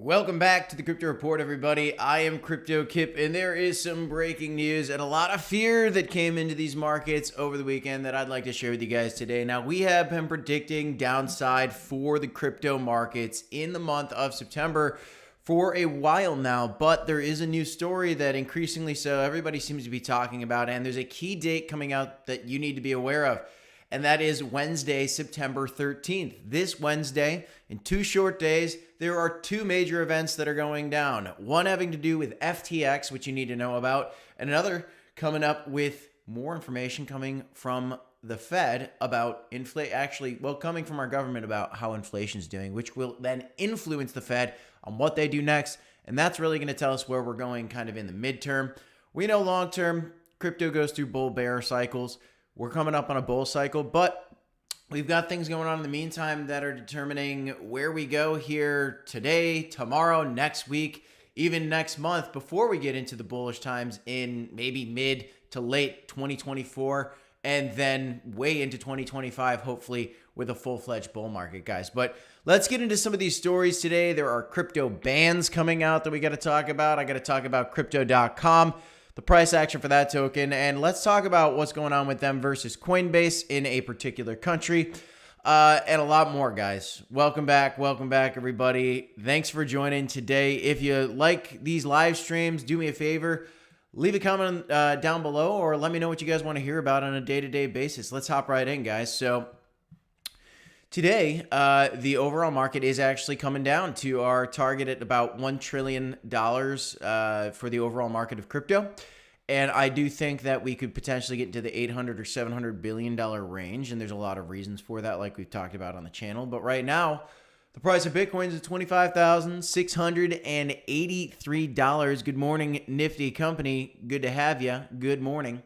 Welcome back to the Crypto Report, everybody. I am Crypto Kip, and there is some breaking news and a lot of fear that came into these markets over the weekend that I'd like to share with you guys today. Now, we have been predicting downside for the crypto markets in the month of September for a while now, but there is a new story that increasingly so everybody seems to be talking about, and there's a key date coming out that you need to be aware of. And that is Wednesday, September 13th. This Wednesday, in 2 short days, there are 2 major events that are going down. One having to do with FTX, which you need to know about, and another coming up with more information coming from the Fed about coming from our government about how inflation's doing, which will then influence the Fed on what they do next. And that's really going to tell us where we're going kind of in the midterm. We know long-term, crypto goes through bull-bear cycles. We're coming up on a bull cycle, but we've got things going on in the meantime that are determining where we go here today, tomorrow, next week, even next month before we get into the bullish times in maybe mid to late 2024 and then way into 2025, hopefully with a full-fledged bull market, guys. But let's get into some of these stories today. There are crypto bans coming out that we got to talk about. I got to talk about crypto.com. the price action for that token, and let's talk about what's going on with them versus Coinbase in a particular country, and a lot more, guys. Welcome back, everybody. Thanks for joining today. If you like these live streams, do me a favor, leave a comment down below, or let me know what you guys want to hear about on a day-to-day basis. Let's hop right in, guys. So today, the overall market is actually coming down to our target at about $1 trillion for the overall market of crypto. And I do think that we could potentially get into the $800 or $700 billion range. And there's a lot of reasons for that, like we've talked about on the channel. But right now, the price of Bitcoin is at $25,683. Good morning, Nifty Company. Good to have you. Good morning.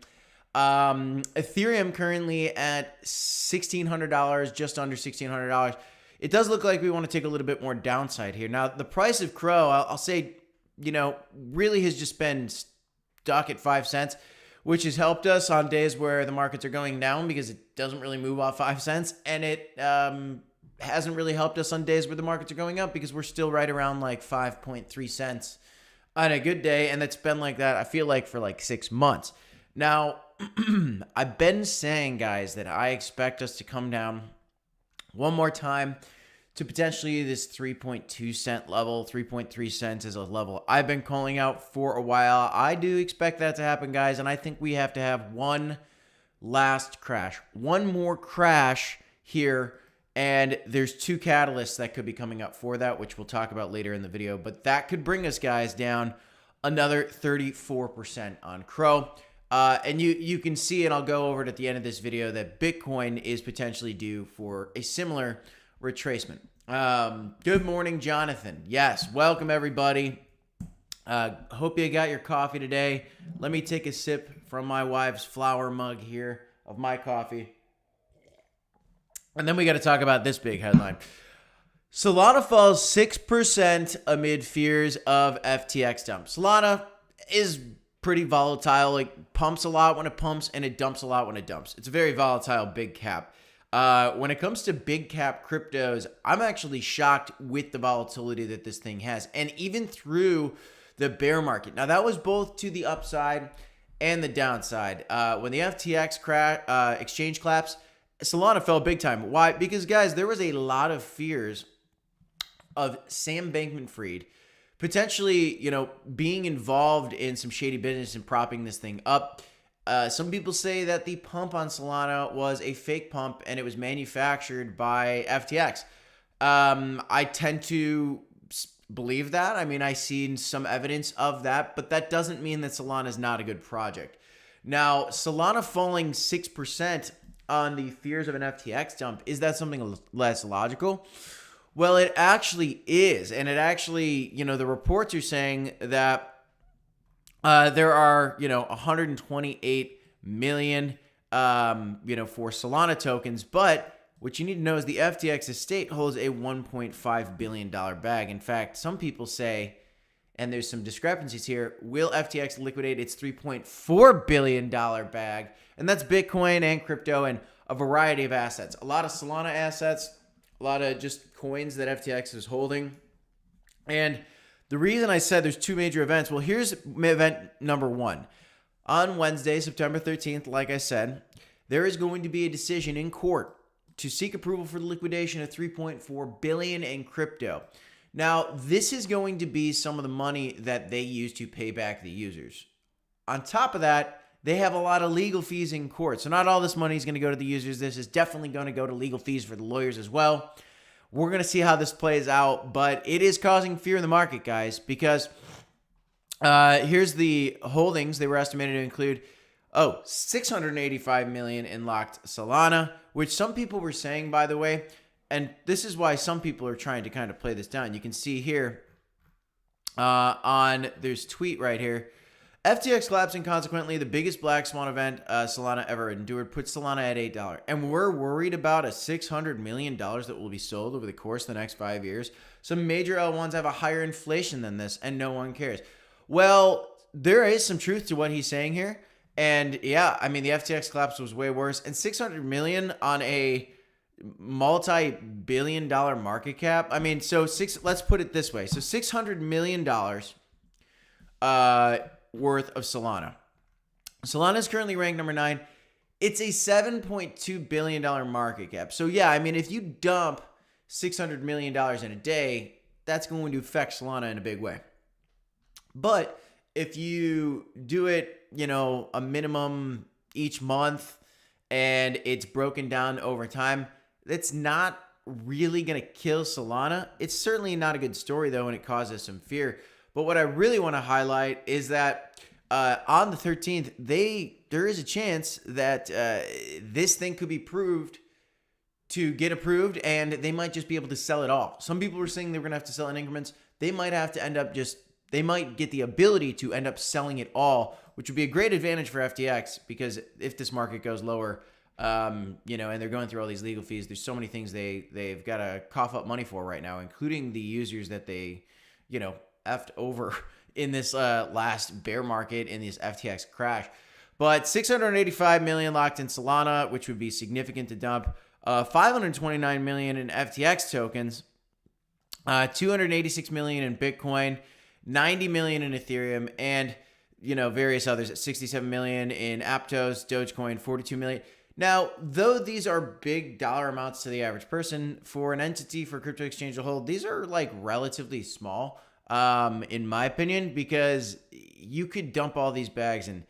Ethereum currently at $1,600, just under $1,600. It does look like we want to take a little bit more downside here. Now, the price of Crow, I'll say, really has just been stuck at 5 cents, which has helped us on days where the markets are going down because it doesn't really move off 5 cents. And it hasn't really helped us on days where the markets are going up because we're still right around like 5.3 cents on a good day. And it's been like that, I feel like, for like 6 months. Now, I've been saying, guys, that I expect us to come down one more time to potentially this 3.2 cent level. 3.3 cents is a level I've been calling out for a while. I do expect that to happen, guys, and I think we have to have one last crash. One more crash here, and there's 2 catalysts that could be coming up for that, which we'll talk about later in the video, but that could bring us, guys, down another 34% on Crow. And you can see, and I'll go over it at the end of this video, that Bitcoin is potentially due for a similar retracement. Good morning, Jonathan. Yes, welcome, everybody. Hope you got your coffee today. Let me take a sip from my wife's flower mug here of my coffee. And then we got to talk about this big headline. Solana falls 6% amid fears of FTX dump. Solana is pretty volatile. It pumps a lot when it pumps, and it dumps a lot when it dumps. It's a very volatile big cap. When it comes to big cap cryptos, I'm actually shocked with the volatility that this thing has, and even through the bear market. Now, that was both to the upside and the downside. When the FTX exchange collapsed, Solana fell big time. Why? Because, guys, there was a lot of fears of Sam Bankman-Fried potentially, being involved in some shady business and propping this thing up. Some people say that the pump on Solana was a fake pump and it was manufactured by FTX. I tend to believe that. I mean, I've seen some evidence of that, but that doesn't mean that Solana is not a good project. Now, Solana falling 6% on the fears of an FTX dump, is that something less logical? Well, it actually is. And it actually, the reports are saying that there are, 128 million, for Solana tokens. But what you need to know is the FTX estate holds a $1.5 billion bag. In fact, some people say, and there's some discrepancies here, will FTX liquidate its $3.4 billion bag? And that's Bitcoin and crypto and a variety of assets. A lot of Solana assets, a lot of just coins that FTX is holding. And the reason I said there's two major events, well, here's event number one. On Wednesday, September 13th, like I said, there is going to be a decision in court to seek approval for the liquidation of $3.4 billion in crypto. Now, this is going to be some of the money that they use to pay back the users. On top of that, they have a lot of legal fees in court. So not all this money is going to go to the users. This is definitely going to go to legal fees for the lawyers as well. We're going to see how this plays out, but it is causing fear in the market, guys, because here's the holdings. They were estimated to include, $685 million in locked Solana, which some people were saying, by the way, and this is why some people are trying to kind of play this down. You can see here there's tweet right here. FTX collapsing, consequently, the biggest black swan event Solana ever endured, puts Solana at $8. And we're worried about a $600 million that will be sold over the course of the next 5 years. Some major L1s have a higher inflation than this, and no one cares. Well, there is some truth to what he's saying here. And yeah, I mean, the FTX collapse was way worse. And $600 million on a multi-billion-dollar market cap. I mean, let's put it this way. So $600 million worth of Solana. Solana is currently ranked number 9. It's a $7.2 billion market cap. So yeah, I mean, if you dump $600 million in a day, that's going to affect Solana in a big way. But if you do it, a minimum each month and it's broken down over time, that's not really going to kill Solana. It's certainly not a good story, though, and it causes some fear. But what I really want to highlight is that on the 13th, there is a chance that this thing could be proved to get approved, and they might just be able to sell it all. Some people were saying they were going to have to sell in increments. They might have to end up they might get the ability to end up selling it all, which would be a great advantage for FTX, because if this market goes lower, and they're going through all these legal fees, there's so many things they've got to cough up money for right now, including the users that they, effed over in this last bear market, in this FTX crash. But $685 million locked in Solana, which would be significant to dump. $529 million in FTX tokens, $286 million in Bitcoin, $90 million in Ethereum, and various others. $67 million in Aptos, Dogecoin, $42 million. Now, though these are big dollar amounts to the average person, for an entity, for a crypto exchange to hold, these are like relatively small, in my opinion, because you could dump all these bags, and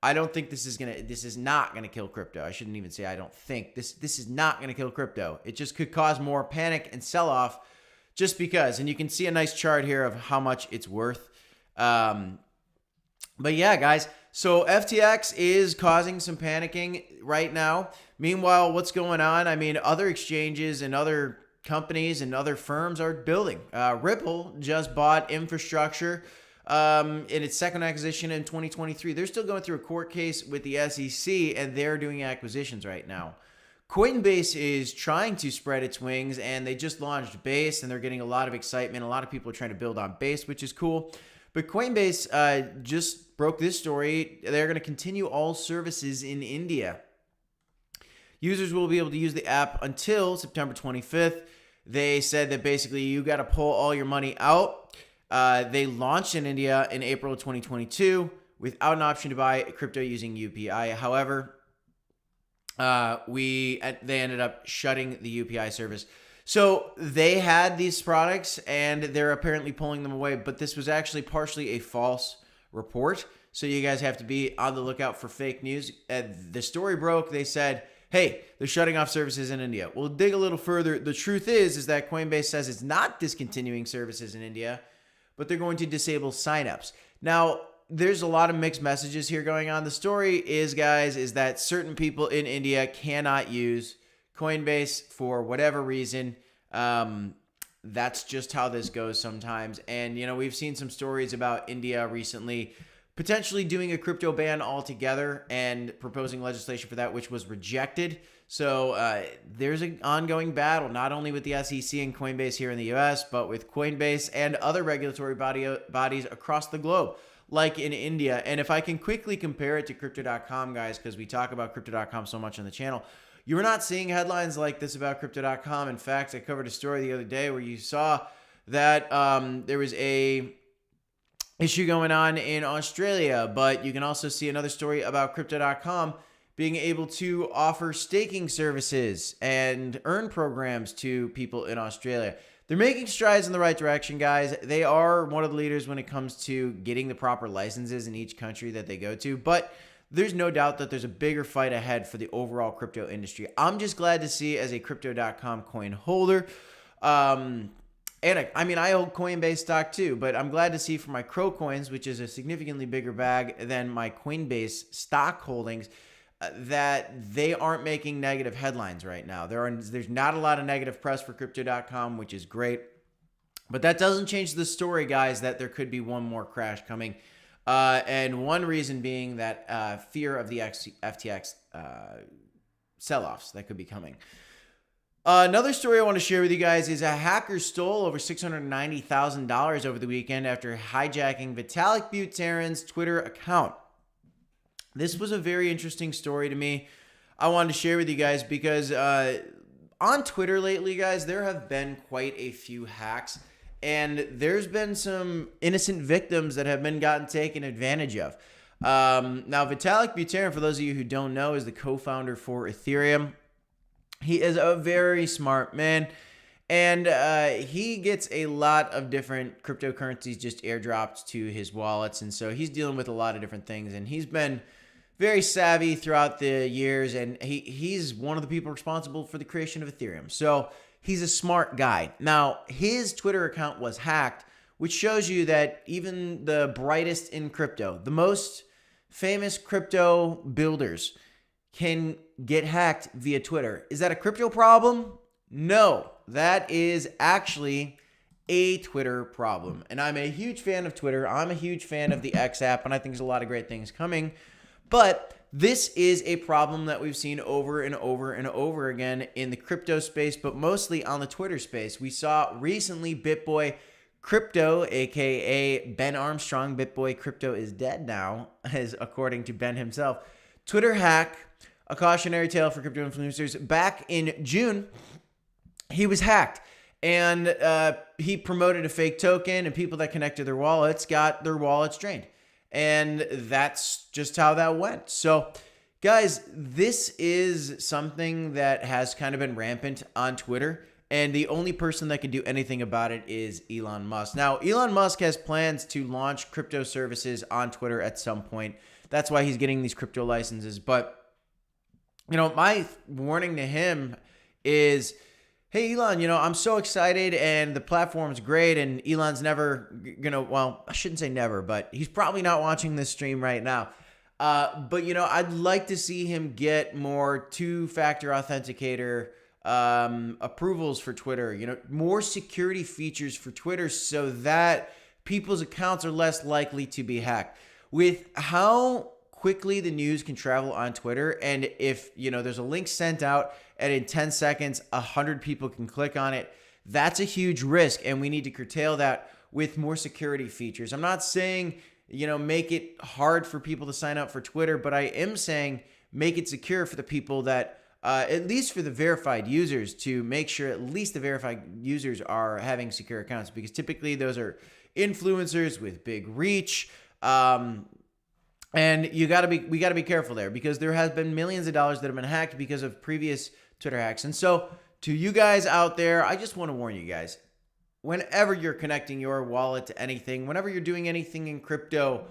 I don't think this is not gonna kill crypto. I shouldn't even say I don't think. This is not gonna kill crypto. It just could cause more panic and sell off, just because. And you can see a nice chart here of how much it's worth. But yeah, guys, so FTX is causing some panicking right now. Meanwhile, what's going on? I mean, other exchanges and other companies and other firms are building. Ripple just bought infrastructure in its second acquisition in 2023. They're still going through a court case with the SEC, and they're doing acquisitions right now. Coinbase is trying to spread its wings, and they just launched Base, and they're getting a lot of excitement. A lot of people are trying to build on Base, which is cool. But Coinbase just broke this story. They're going to continue all services in India. Users will be able to use the app until September 25th. They said that basically you got to pull all your money out. They launched in India in April of 2022 without an option to buy crypto using UPI. However, they ended up shutting the UPI service. So they had these products and they're apparently pulling them away, but this was actually partially a false report. So you guys have to be on the lookout for fake news. The story broke. They said, hey, they're shutting off services in India. We'll dig a little further. The truth is that Coinbase says it's not discontinuing services in India, but they're going to disable signups. Now, there's a lot of mixed messages here going on. The story is, guys, is that certain people in India cannot use Coinbase for whatever reason. That's just how this goes sometimes. And, we've seen some stories about India recently potentially doing a crypto ban altogether and proposing legislation for that, which was rejected. So there's an ongoing battle, not only with the SEC and Coinbase here in the US, but with Coinbase and other regulatory bodies across the globe, like in India. And if I can quickly compare it to crypto.com, guys, because we talk about crypto.com so much on the channel, you're not seeing headlines like this about crypto.com. In fact, I covered a story the other day where you saw that there was a issue going on in Australia, but you can also see another story about crypto.com being able to offer staking services and earn programs to people in Australia. They're making strides in the right direction, guys. They are one of the leaders when it comes to getting the proper licenses in each country that they go to, but there's no doubt that there's a bigger fight ahead for the overall crypto industry. I'm just glad to see, as a crypto.com coin holder, and I hold Coinbase stock too, but I'm glad to see for my Crow coins, which is a significantly bigger bag than my Coinbase stock holdings, that they aren't making negative headlines right now. There's not a lot of negative press for crypto.com, which is great. But that doesn't change the story, guys, that there could be one more crash coming. And one reason being that fear of the FTX sell-offs that could be coming. Another story I want to share with you guys is a hacker stole over $690,000 over the weekend after hijacking Vitalik Buterin's Twitter account. This was a very interesting story to me. I wanted to share with you guys because on Twitter lately, guys, there have been quite a few hacks, and there's been some innocent victims that have been taken advantage of. Now, Vitalik Buterin, for those of you who don't know, is the co-founder for Ethereum. He is a very smart man, and he gets a lot of different cryptocurrencies just airdropped to his wallets, and so he's dealing with a lot of different things, and he's been very savvy throughout the years, and he's one of the people responsible for the creation of Ethereum. So he's a smart guy. Now, his Twitter account was hacked, which shows you that even the brightest in crypto, the most famous crypto builders, can get hacked via Twitter. Is that a crypto problem? No, that is actually a Twitter problem. And I'm a huge fan of Twitter. I'm a huge fan of the X app, and I think there's a lot of great things coming. But this is a problem that we've seen over and over and over again in the crypto space, but mostly on the Twitter space. We saw recently BitBoy Crypto, aka Ben Armstrong. BitBoy Crypto is dead now, as according to Ben himself. Twitter hack, a cautionary tale for crypto influencers. Back in June, he was hacked, and he promoted a fake token, and people that connected their wallets got their wallets drained. And that's just how that went. So, guys, this is something that has kind of been rampant on Twitter, and the only person that can do anything about it is Elon Musk. Now, Elon Musk has plans to launch crypto services on Twitter at some point. That's why he's getting these crypto licenses. But, my warning to him is, hey, Elon, I'm so excited and the platform's great, and Elon's never I shouldn't say never, but he's probably not watching this stream right now. But I'd like to see him get more two-factor authenticator approvals for Twitter, more security features for Twitter so that people's accounts are less likely to be hacked. With how quickly the news can travel on Twitter, and if there's a link sent out and in 10 seconds 100 people can click on it, that's a huge risk, and we need to curtail that with more security features. I'm not saying make it hard for people to sign up for Twitter, but I am saying make it secure for the people that at least for the verified users, to make sure at least the verified users are having secure accounts, because typically those are influencers with big reach. And we got to be careful there, because there has been millions of dollars that have been hacked because of previous Twitter hacks. And so to you guys out there, I just want to warn you guys, whenever you're connecting your wallet to anything, whenever you're doing anything in crypto,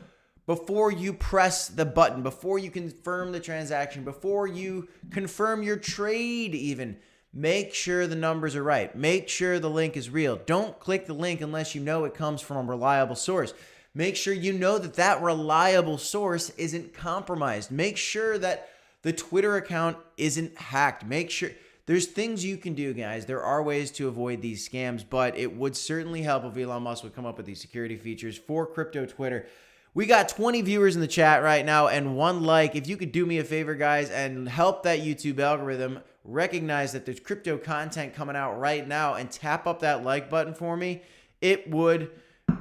before you press the button, before you confirm the transaction, before you confirm your trade even, make sure the numbers are right. Make sure the link is real. Don't click the link unless you know it comes from a reliable source. Make sure you know that reliable source isn't compromised. Make sure that the Twitter account isn't hacked. Make sure there's things you can do, guys. There are ways to avoid these scams, but it would certainly help if Elon Musk would come up with these security features for crypto Twitter. We got 20 viewers in the chat right now and 1 like. If you could do me a favor, guys, and help that YouTube algorithm recognize that there's crypto content coming out right now and tap up that like button for me, it would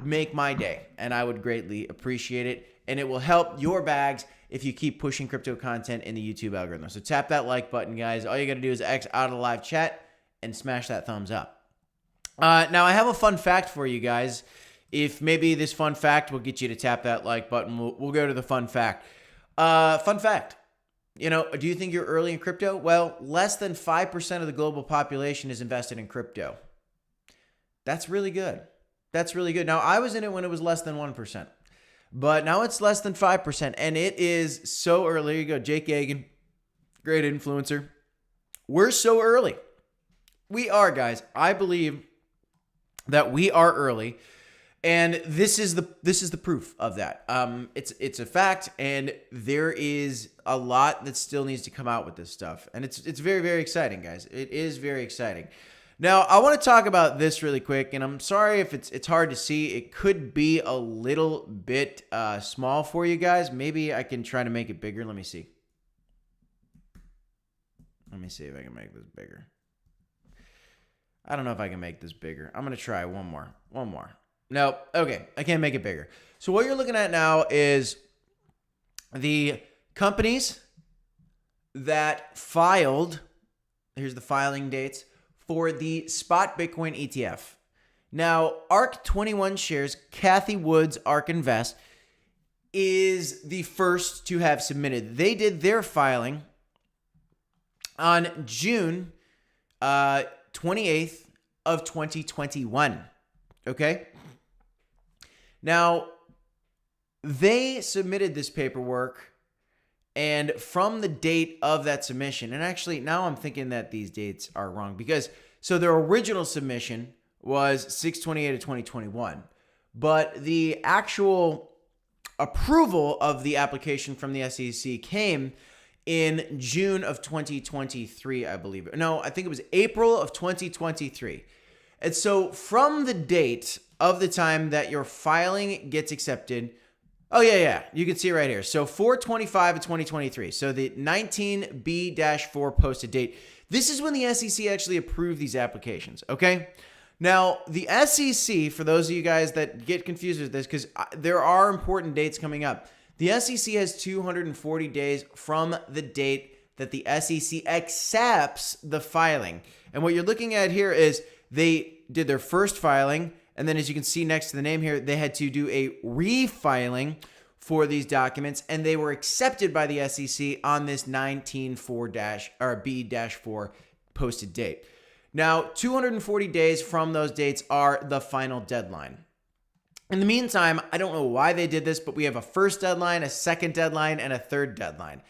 make my day, and I would greatly appreciate it. And it will help your bags if you keep pushing crypto content in the YouTube algorithm. So tap that like button, guys. All you got to do is X out of the live chat and smash that thumbs up. Now, I have a fun fact for you guys. If maybe this fun fact will get you to tap that like button, we'll go to the fun fact. Fun fact. Do you think you're early in crypto? Well, less than 5% of the global population is invested in crypto. That's really good. That's really good. Now, I was in it when it was less than 1%, but now it's less than 5%, and it is so early. Here you go, Jake Yagan, great influencer. We're so early. We are, guys. I believe that we are early. And this is the proof of that. It's a fact, and there is a lot that still needs to come out with this stuff, and it's very, very exciting, guys. It is very exciting. Now, I want to talk about this really quick, and I'm sorry if it's hard to see. It could be a little bit small for you guys. Maybe I can try to make it bigger. Let me see. Let me see if I can make this bigger. I don't know if I can make this bigger. I'm gonna try one more. No, okay, I can't make it bigger. So what you're looking at now is the companies that filed, here's the filing dates, for the spot Bitcoin ETF. Now, ARK21 shares, Cathie Wood's ARK Invest, is the first to have submitted. They did their filing on June 28th of 2021, okay? Now, they submitted this paperwork, and from the date of that submission, and actually now I'm thinking that these dates are wrong because, so their original submission was 6/28 of 2021, but the actual approval of the application from the SEC came in June of 2023, I believe. No, I think it was April of 2023. And so from the date of the time that your filing gets accepted, oh yeah, you can see it right here. So 4/25 of 2023. So the 19B-4 posted date. This is when the SEC actually approved these applications, okay? Now, the SEC, for those of you guys that get confused with this, because there are important dates coming up, the SEC has 240 days from the date that the SEC accepts the filing. And what you're looking at here is they did their first filing, and then as you can see next to the name here, they had to do a refiling for these documents, and they were accepted by the SEC on this 19B-4 posted date. Now, 240 days from those dates are the final deadline. In the meantime, I don't know why they did this, but we have a first deadline, a second deadline, and a third deadline.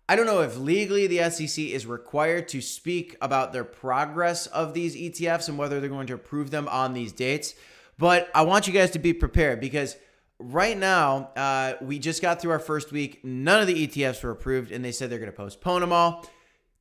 I don't know if legally the SEC is required to speak about their progress of these ETFs and whether they're going to approve them on these dates, but I want you guys to be prepared because right now, we just got through our first week. None of the ETFs were approved, and they said they're going to postpone them all.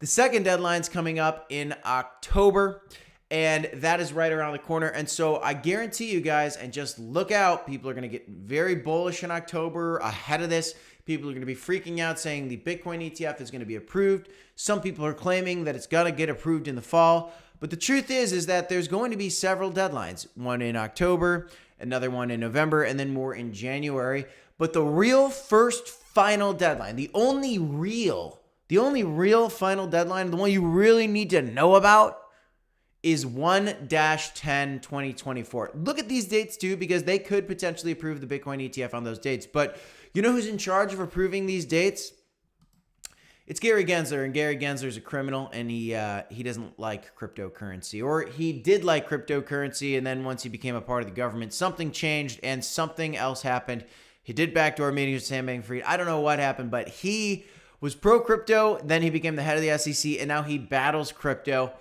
The second deadline's coming up in October, and that is right around the corner. And so I guarantee you guys, and just look out, people are going to get very bullish in October ahead of this. People are going to be freaking out saying the Bitcoin ETF is going to be approved. Some people are claiming that it's going to get approved in the fall. But the truth is that there's going to be several deadlines. One in October, another one in November, and then more in January. But the real first final deadline, the only real final deadline, the one you really need to know about, is 1-10-2024. Look at these dates too, because they could potentially approve the Bitcoin ETF on those dates. But you know who's in charge of approving these dates? It's Gary Gensler, and Gary Gensler is a criminal, and he doesn't like cryptocurrency, or he did like cryptocurrency, and then once he became a part of the government, something changed and something else happened. He did backdoor meetings with Sam Bankman-Fried. I don't know what happened, but he was pro-crypto, then he became the head of the SEC, and now he battles crypto.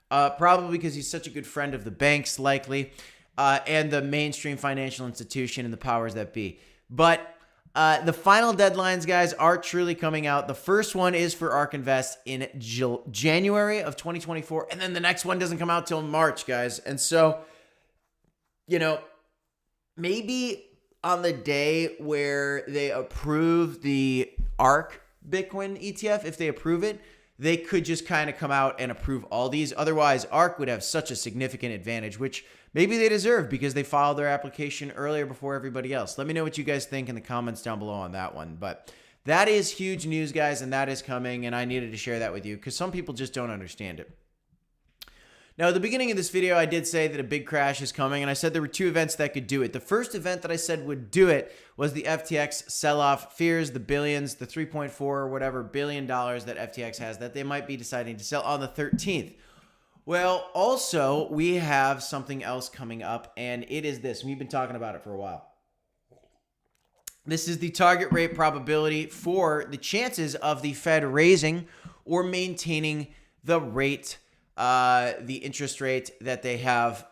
Probably because he's such a good friend of the banks, likely, and the mainstream financial institution and the powers that be. But the final deadlines, guys, are truly coming out. The first one is for ARK Invest in January of 2024, and then the next one doesn't come out till March, guys. And so, maybe on the day where they approve the ARK Bitcoin ETF, if they approve it, they could just kind of come out and approve all these. Otherwise, ARK would have such a significant advantage, which maybe they deserve because they filed their application earlier before everybody else. Let me know what you guys think in the comments down below on that one. But that is huge news, guys, and that is coming, and I needed to share that with you because some people just don't understand it. Now, at the beginning of this video, I did say that a big crash is coming, and I said there were two events that could do it. The first event that I said would do it was the FTX sell-off fears, the billions, the 3.4 or whatever billion dollars that FTX has that they might be deciding to sell on the 13th. Well, also, we have something else coming up, and it is this. We've been talking about it for a while. This is the target rate probability for the chances of the Fed raising or maintaining the rate, the interest rate that they have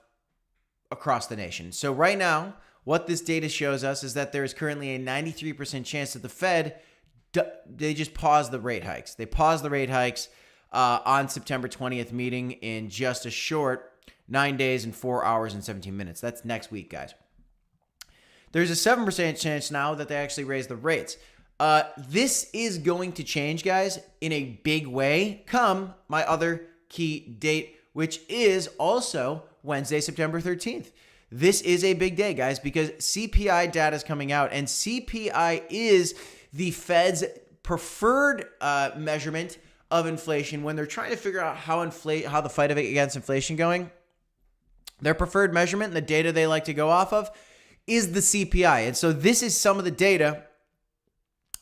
across the nation. So right now, what this data shows us is that there is currently a 93% chance that the Fed, they just pause the rate hikes. They pause the rate hikes on September 20th meeting in just a short 9 days and 4 hours and 17 minutes. That's next week, guys. There's a 7% chance now that they actually raise the rates. This is going to change, guys, in a big way come my other key date, which is also Wednesday, September 13th. This is a big day, guys, because CPI data is coming out, and CPI is the Fed's preferred measurement of inflation when they're trying to figure out how the fight against inflation going. Their preferred measurement and the data they like to go off of is the CPI. And so this is some of the data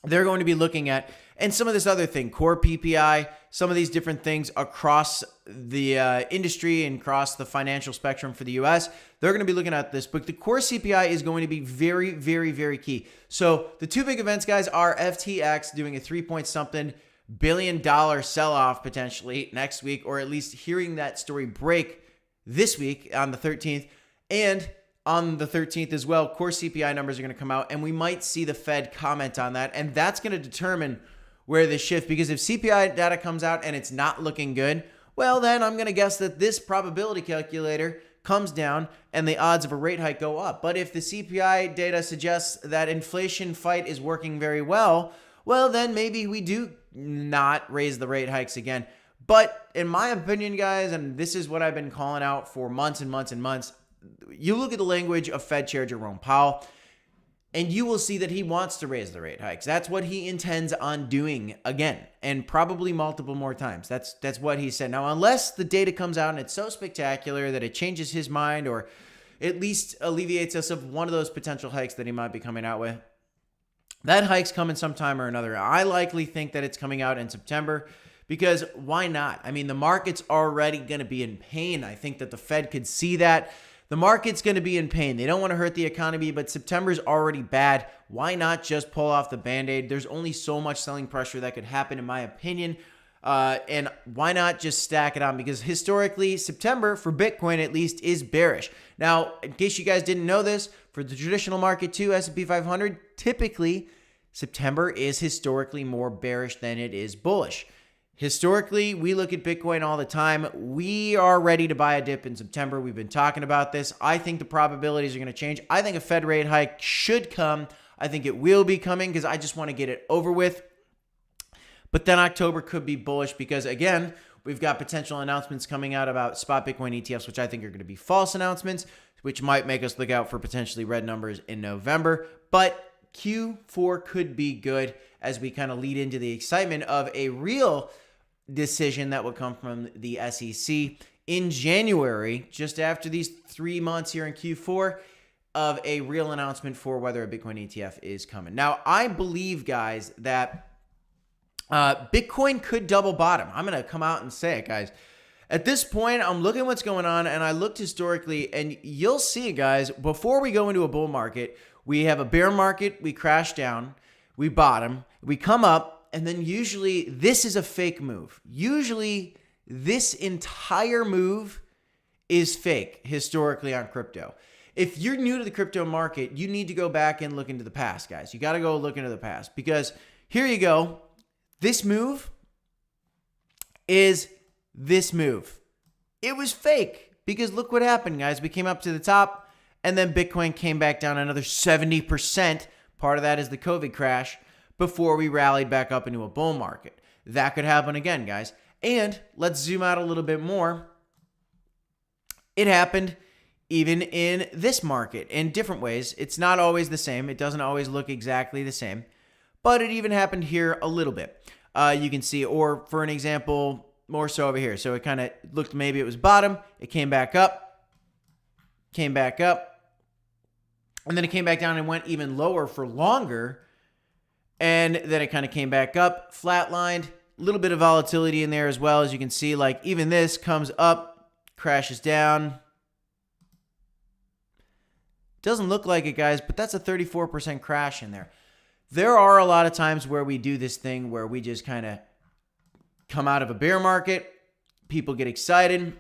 they're going to be looking at, and some of this other thing, core PPI, some of these different things across the industry and across the financial spectrum for the US. They're going to be looking at this, but the core CPI is going to be very, very, very key. So the two big events, guys, are FTX doing a 3-point-something billion sell-off potentially next week, or at least hearing that story break this week on the 13th. And on the 13th as well, core CPI numbers are going to come out, and we might see the Fed comment on that, and that's going to determine where they shift, because if CPI data comes out and it's not looking good, well, then I'm going to guess that this probability calculator comes down and the odds of a rate hike go up. But if the CPI data suggests that inflation fight is working very well, well, then maybe we do not raise the rate hikes again. But in my opinion, guys, and this is what I've been calling out for months and months and months, you look at the language of Fed Chair Jerome Powell, and you will see that he wants to raise the rate hikes. That's what he intends on doing again, and probably multiple more times. That's what he said. Now, unless the data comes out and it's so spectacular that it changes his mind, or at least alleviates us of one of those potential hikes that he might be coming out with, that hike's coming sometime or another. I likely think that it's coming out in September, because why not? I mean, the market's already going to be in pain. I think that the Fed could see that. The market's going to be in pain. They don't want to hurt the economy, but September's already bad. Why not just pull off the Band-Aid? There's only so much selling pressure that could happen, in my opinion. And why not just stack it on? Because historically, September, for Bitcoin at least, is bearish. Now, in case you guys didn't know this, for the traditional market too, S&P 500, typically, September is historically more bearish than it is bullish. Historically, we look at Bitcoin all the time. We are ready to buy a dip in September. We've been talking about this. I think the probabilities are going to change. I think a Fed rate hike should come. I think it will be coming, because I just want to get it over with. But then October could be bullish, because, again, we've got potential announcements coming out about spot Bitcoin ETFs, which I think are going to be false announcements, which might make us look out for potentially red numbers in November. But Q4 could be good as we kind of lead into the excitement of a real decision that will come from the SEC in January, just after these 3 months here in Q4, of a real announcement for whether a Bitcoin ETF is coming. Now, I believe, guys, that Bitcoin could double bottom. I'm going to come out and say it, guys. At this point, I'm looking at what's going on, and I looked historically, and you'll see, guys, before we go into a bull market, we have a bear market, we crash down, we bottom, we come up, and then usually this is a fake move. Usually this entire move is fake historically on crypto. If you're new to the crypto market, you need to go back and look into the past, guys. You got to go look into the past, because here you go. This move is this move. It was fake, because look what happened, guys. We came up to the top, and then Bitcoin came back down another 70%. Part of that is the COVID crash, before we rallied back up into a bull market. That could happen again, guys. And let's zoom out a little bit more. It happened even in this market in different ways. It's not always the same. It doesn't always look exactly the same. But it even happened here a little bit. You can see, or for an example, more so over here. So it kind of looked maybe it was bottom. It came back up, and then it came back down and went even lower for longer. And then it kind of came back up, flatlined, a little bit of volatility in there as well. As you can see, like even this comes up, crashes down. Doesn't look like it, guys, but that's a 34% crash in there. There are a lot of times where we do this thing where we just kind of come out of a bear market. People get excited.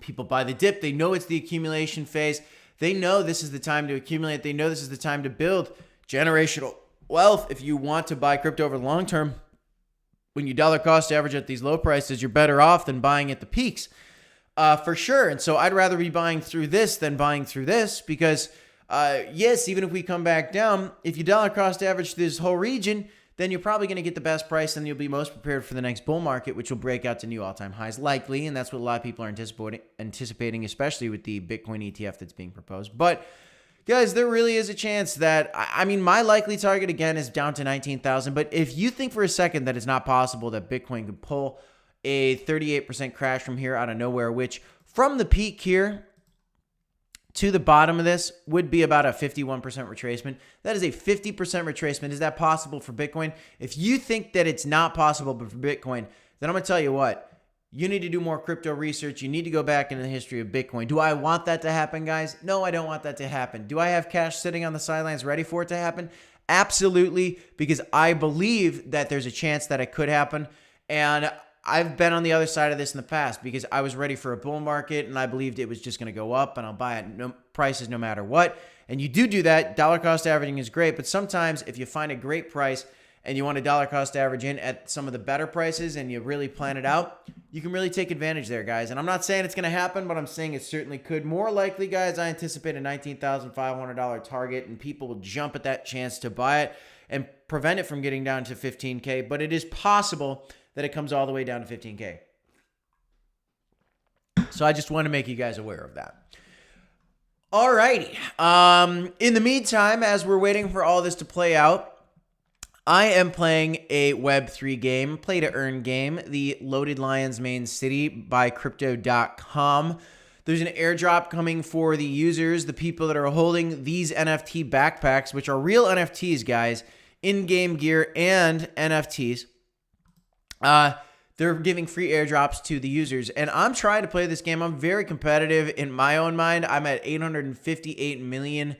People buy the dip. They know it's the accumulation phase. They know this is the time to accumulate. They know this is the time to build generational wealth. If you want to buy crypto over the long term, when you dollar cost average at these low prices, you're better off than buying at the peaks. For sure. And so I'd rather be buying through this than buying through this because, yes, even if we come back down, if you dollar cost average this whole region, then you're probably going to get the best price and you'll be most prepared for the next bull market, which will break out to new all-time highs likely. And that's what a lot of people are anticipating, especially with the Bitcoin ETF that's being proposed. But guys, there really is a chance that, I mean, my likely target again is down to 19,000. But if you think for a second that it's not possible that Bitcoin could pull a 38% crash from here out of nowhere, which from the peak here to the bottom of this would be about a 51% retracement. That is a 50% retracement. Is that possible for Bitcoin? If you think that it's not possible for Bitcoin, then I'm going to tell you what. You need to do more crypto research. You need to go back into the history of Bitcoin. Do I want that to happen, guys? No, I don't want that to happen. Do I have cash sitting on the sidelines ready for it to happen? Absolutely, because I believe that there's a chance that it could happen. And I've been on the other side of this in the past because I was ready for a bull market and I believed it was just going to go up and I'll buy at prices no matter what. And you do that. Dollar cost averaging is great. But sometimes if you find a great price and you want to dollar cost average in at some of the better prices and you really plan it out, you can really take advantage there, guys. And I'm not saying it's going to happen, but I'm saying it certainly could. More likely, guys, I anticipate a $19,500 target and people will jump at that chance to buy it and prevent it from getting down to 15K. But it is possible that it comes all the way down to 15K. So I just want to make you guys aware of that. Alrighty. In the meantime, as we're waiting for all this to play out, I am playing a Web3 game, play to earn game, the Loaded Lions Main City by crypto.com. There's an airdrop coming for the users, the people that are holding these NFT backpacks, which are real NFTs, guys, in-game gear and NFTs. They're giving free airdrops to the users, and I'm trying to play this game. I'm very competitive in my own mind. I'm at 858 million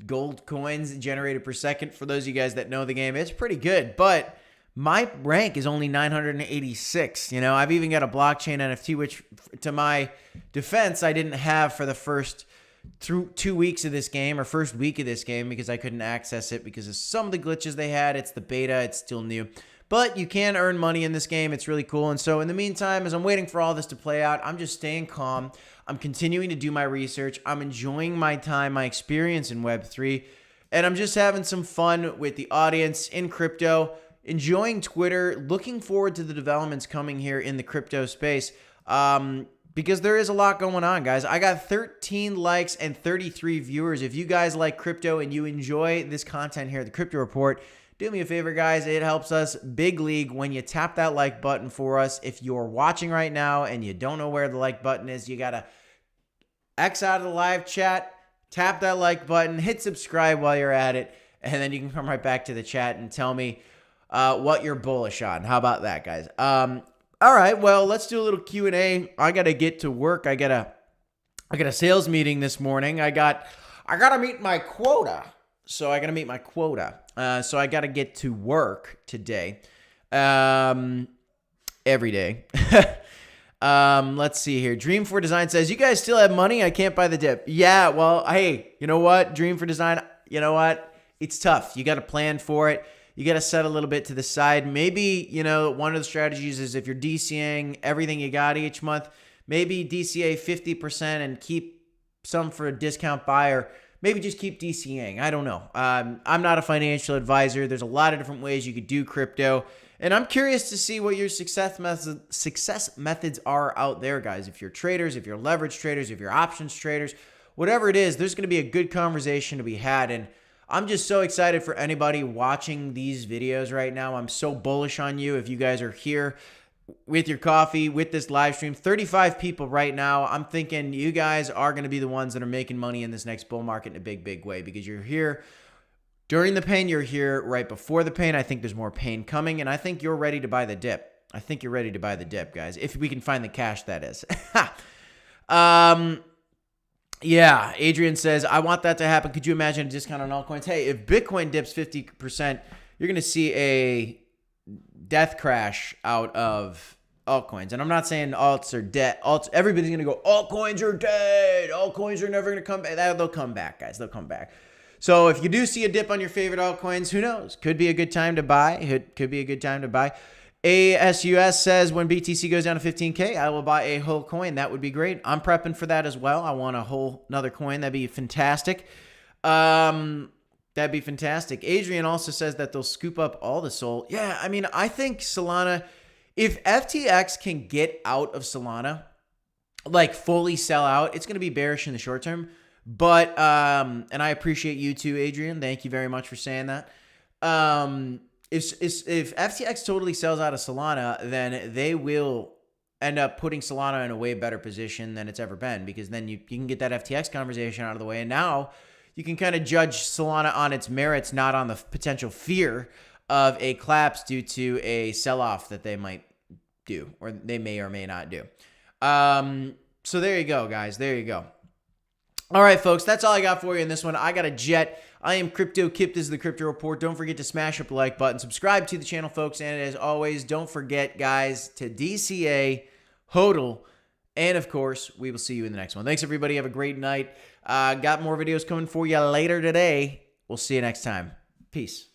gold coins generated per second. For those of you guys that know the game, it's pretty good, but my rank is only 986. You know, I've even got a blockchain NFT, which to my defense, I didn't have for the first 2 weeks of this game or first week of this game because I couldn't access it because of some of the glitches they had. It's the beta. It's still new. But you can earn money in this game. It's really cool. And so in the meantime, as I'm waiting for all this to play out, I'm just staying calm. I'm continuing to do my research. I'm enjoying my time, my experience in Web3. And I'm just having some fun with the audience in crypto, enjoying Twitter, looking forward to the developments coming here in the crypto space. Because there is a lot going on, guys. I got 13 likes and 33 viewers. If you guys like crypto and you enjoy this content here at the Crypto Report, do me a favor, guys. It helps us big league when you tap that like button for us. If you're watching right now and you don't know where the like button is, you got to X out of the live chat, tap that like button, hit subscribe while you're at it, and then you can come right back to the chat and tell me what you're bullish on. How about that, guys? All right, well, let's do a little Q&A. I got to get to work. I got a sales meeting this morning. I got to meet my quota. So I got to meet my quota. So I got to get to work today. Every day. Let's see here. Dream for Design says, you guys still have money? I can't buy the dip. Yeah, well, hey, you know what? Dream for Design, you know what? It's tough. You got to plan for it. You got to set a little bit to the side. Maybe, you know, one of the strategies is if you're DCing everything you got each month, maybe DCA 50% and keep some for a discount buyer. Maybe just keep DCing. I don't know. I'm not a financial advisor. There's a lot of different ways you could do crypto. And I'm curious to see what your success methods are out there, guys. If you're traders, if you're leverage traders, if you're options traders, whatever it is, there's going to be a good conversation to be had. And I'm just so excited for anybody watching these videos right now. I'm so bullish on you. If you guys are here with your coffee, with this live stream. 35 people right now. I'm thinking you guys are going to be the ones that are making money in this next bull market in a big, big way, because you're here during the pain. You're here right before the pain. I think there's more pain coming, and I think you're ready to buy the dip. I think you're ready to buy the dip, guys, if we can find the cash, that is. Yeah, Adrian says, I want that to happen. Could you imagine a discount on altcoins? Hey, if Bitcoin dips 50%, you're going to see a death crash out of altcoins. And I'm not saying alts are dead. Everybody's going to go, altcoins are dead. Altcoins are never going to come back. They'll come back, guys. They'll come back. So if you do see a dip on your favorite altcoins, who knows? Could be a good time to buy. It could be a good time to buy. ASUS says, when BTC goes down to 15K, I will buy a whole coin. That would be great. I'm prepping for that as well. I want a whole another coin. That'd be fantastic. That'd be fantastic. Adrian also says that they'll scoop up all the Sol. Yeah, I mean, I think Solana, if FTX can get out of Solana, like fully sell out, it's going to be bearish in the short term. But, and I appreciate you too, Adrian. Thank you very much for saying that. If FTX totally sells out of Solana, then they will end up putting Solana in a way better position than it's ever been, because then you can get that FTX conversation out of the way. And now you can kind of judge Solana on its merits, not on the potential fear of a collapse due to a sell-off that they might do, or they may or may not do. So there you go, guys. There you go. All right, folks, that's all I got for you in this one. I got a jet. I am Crypto Kip. This is the Crypto Report. Don't forget to smash up the like button. Subscribe to the channel, folks. And as always, don't forget, guys, to DCA, HODL, and, of course, we will see you in the next one. Thanks, everybody. Have a great night. Got more videos coming for you later today. We'll see you next time. Peace.